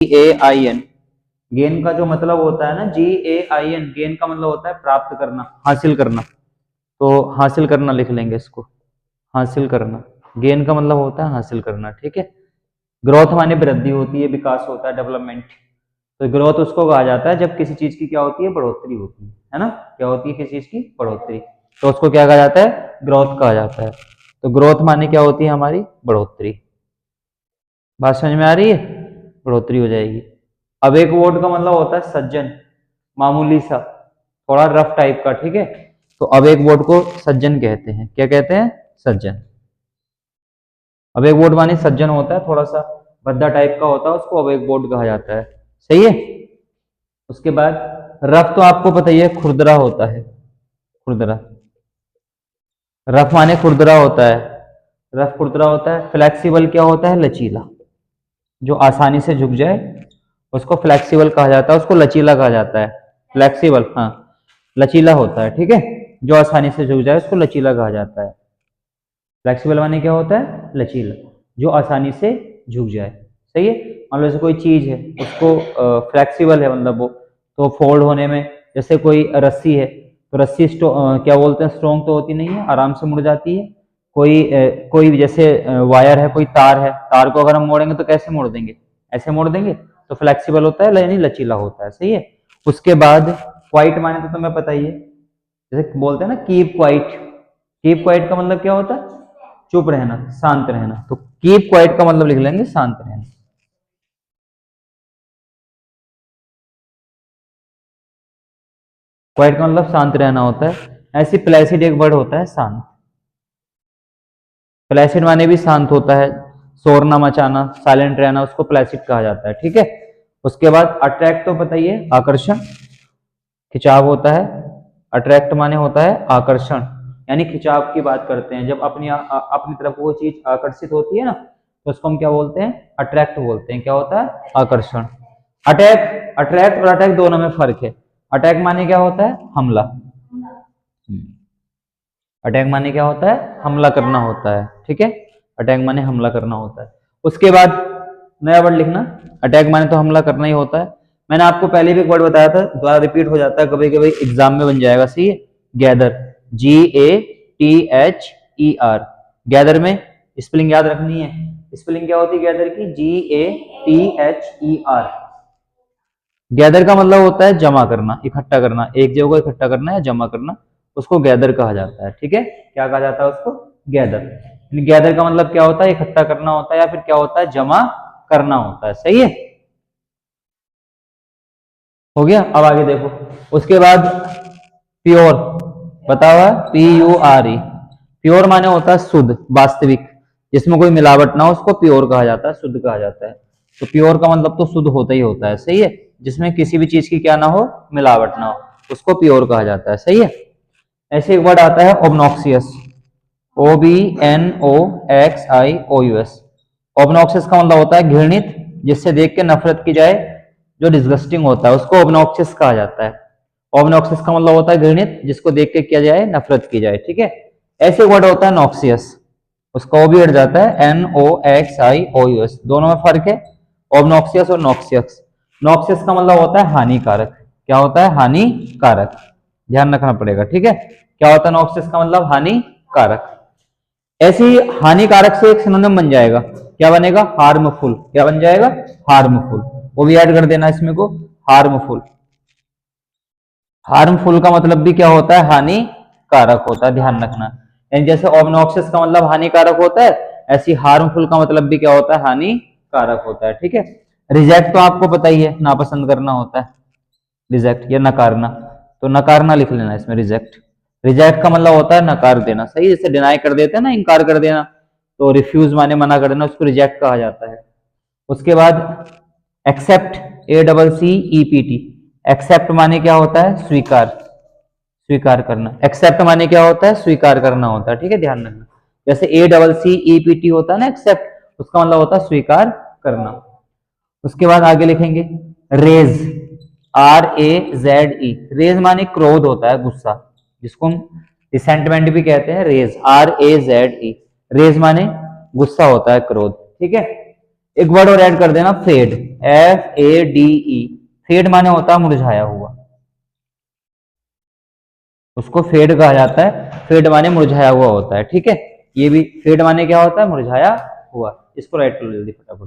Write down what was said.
GAIN, gain का जो मतलब होता है ना GAIN, गेन का मतलब होता है प्राप्त करना, हासिल करना। तो हासिल करना लिख लेंगे इसको, हासिल करना। गेन का मतलब होता है हासिल करना, ठीक है। ग्रोथ माने वृद्धि होती है, विकास होता है, डेवलपमेंट। तो ग्रोथ उसको कहा जाता है जब किसी चीज की क्या होती है, बढ़ोतरी होती है ना। क्या होती है किसी चीज की, बढ़ोतरी, तो उसको क्या कहा जाता है, ग्रोथ कहा जाता है। तो ग्रोथ माने क्या होती है हमारी, बढ़ोतरी। बात समझ में आ रही है, बढ़ोतरी हो जाएगी। अब एक वर्ड का मतलब होता है सज्जन, मामूली सा, थोड़ा रफ टाइप का, ठीक है। तो अब एक वर्ड को सज्जन कहते हैं, क्या कहते हैं, सज्जन। अब एक बोर्ड माने सज्जन होता है, थोड़ा सा भद्दा टाइप का होता है, उसको अब एक बोर्ड कहा जाता है, सही है। उसके बाद रफ तो आपको पता ही है, खुरदरा होता है, खुरदरा। रफ माने खुरदरा होता है, रफ खुरदरा होता है। फ्लेक्सिबल क्या होता है, लचीला, जो आसानी से झुक जाए उसको फ्लेक्सिबल कहा जाता है, उसको लचीला कहा जाता है। फ्लेक्सिबल, हाँ, लचीला होता है, ठीक है। जो आसानी से झुक जाए उसको लचीला कहा जाता है। फ्लेक्सिबल माने क्या होता है, लचीला, जो आसानी से झुक जाए, सही है। मान लो जैसे कोई चीज है, उसको फ्लेक्सिबल है, मतलब वो तो फोल्ड होने में, जैसे कोई रस्सी है, तो रस्सी क्या बोलते हैं, स्ट्रॉन्ग तो होती नहीं है, आराम से मुड़ जाती है। कोई जैसे वायर है, कोई तार है, तार को अगर हम मोड़ेंगे तो कैसे मोड़ देंगे, ऐसे मोड़ देंगे। तो फ्लेक्सिबल होता है, यानी लचीला होता है, सही है। उसके बाद क्वाइट माने तो तुम्हें पता ही है, जैसे बोलते हैं ना कीप क्वाइट, कीप क्वाइट का मतलब क्या होता है, चुप रहना, शांत रहना। तो कीप क्वाइट का मतलब लिख लेंगे शांत रहना। क्वाइट का मतलब शांत रहना होता है। ऐसी प्लेसिड एक वर्ड होता है, शांत। प्लेसिड माने भी शांत होता है, शोर न मचाना, साइलेंट रहना, उसको प्लेसिड कहा जाता है, ठीक है। उसके बाद अट्रैक्ट तो बताइए, आकर्षण, खिंचाव होता है। अट्रैक्ट माने होता है आकर्षण, यानी खिंचाव की बात करते हैं, जब अपनी तरफ वो चीज आकर्षित होती है ना, तो उसको हम क्या बोलते हैं, अट्रैक्ट बोलते हैं। क्या होता है, आकर्षण। अट्रैक्ट और अटैक दोनों में फर्क है। अटैक माने क्या होता है, हमला। अटैक माने क्या होता है, हमला करना होता है, ठीक है। अटैक माने हमला करना होता है। उसके बाद नया वर्ड लिखना, अटैक माने तो हमला करना ही होता है। मैंने आपको पहले भी एक वर्ड बताया था, दोबारा रिपीट हो जाता है कभी कभी एग्जाम में, बन जाएगा, सही है। गैदर, GATHER, गैदर में स्पेलिंग याद रखनी है। स्पेलिंग क्या होती है गैदर की, GATHER। गैदर का मतलब होता है जमा करना, इकट्ठा करना, एक जगह को इकट्ठा करना या जमा करना, उसको गैदर कहा जाता है, ठीक है। क्या कहा जाता है उसको, गैदर। गैदर का मतलब क्या होता है, इकट्ठा करना होता है, या फिर क्या होता है, जमा करना होता है, सही है। हो गया। अब आगे देखो, उसके बाद प्योर, बता हुआ PURE। प्योर माने होता है शुद्ध, वास्तविक, जिसमें कोई मिलावट ना हो, उसको प्योर कहा जाता है, शुद्ध कहा जाता है। तो प्योर का मतलब तो शुद्ध होता ही होता है, सही है। जिसमें किसी भी चीज की क्या ना हो, मिलावट ना हो, उसको प्योर कहा जाता है, सही है। ऐसे एक वर्ड आता है ऑब्नॉक्सियस, OBNOXIOUS। ऑब्नॉक्सियस का मतलब होता है घृणित, जिससे देख के नफरत की जाए, जो डिस्गस्टिंग होता है, उसको ऑब्नॉक्सियस कहा जाता है। ऑब्नॉक्सियस का मतलब होता है घृणित, जिसको देख के किया जाए, नफरत की जाए, ठीक है। ऐसे वर्ड होता है नॉक्सियस, उसका ओ भी हट जाता है, NOXIOUS, दोनों में फर्क है, ऑब्नॉक्सियस और नॉक्सियस। नॉक्सियस का मतलब होता है हानिकारक, क्या होता है, हानिकारक, ध्यान रखना पड़ेगा, ठीक है। क्या होता है नॉक्सियस का मतलब, हानिकारक। ऐसे ही हानिकारक से एक सिनोनिम बन जाएगा, क्या बनेगा, हार्मफुल। क्या बन जाएगा, हार्मफुल। वो भी ऐड कर देना इसमें को, हार्मफुल। हार्मफुल का मतलब भी क्या होता है, हानिकारक होता है, ध्यान रखना। यानी जैसे ऑब्नॉक्सियस का मतलब हानिकारक होता है, ऐसी हार्मफुल का मतलब भी क्या होता है, हानिकारक होता है, ठीक है। रिजेक्ट तो आपको पता ही है, नापसंद करना होता है, रिजेक्ट या नकारना। तो नकारना लिख लेना इसमें, रिजेक्ट। रिजेक्ट का मतलब होता है नकार देना, सही। जैसे डिनाई कर देते हैं ना, इनकार कर देना, तो रिफ्यूज माने मना कर देना, उसको रिजेक्ट कहा जाता है। उसके बाद एक्सेप्ट, ACCEPT, एक्सेप्ट माने क्या होता है, स्वीकार, स्वीकार करना। एक्सेप्ट माने क्या होता है, स्वीकार करना होता है, ठीक है, ध्यान रखना। जैसे ACCEPT होता है ना, एक्सेप्ट, उसका मतलब होता है स्वीकार करना। उसके बाद आगे लिखेंगे रेज, RAZE। रेज माने क्रोध होता है, गुस्सा, जिसको हम रिसेंटमेंट भी कहते हैं, रेज, RAZE। रेज माने गुस्सा होता है, क्रोध, ठीक है। एक वर्ड और ऐड कर देना, फेड, FADE। फेड माने होता है मुरझाया हुआ, उसको फेड कहा जाता है। फेड माने मुरझाया हुआ होता है, ठीक है। ये भी फेड माने क्या होता है, मुरझाया हुआ। इसको राइट कर लो जल्दी फटाफट।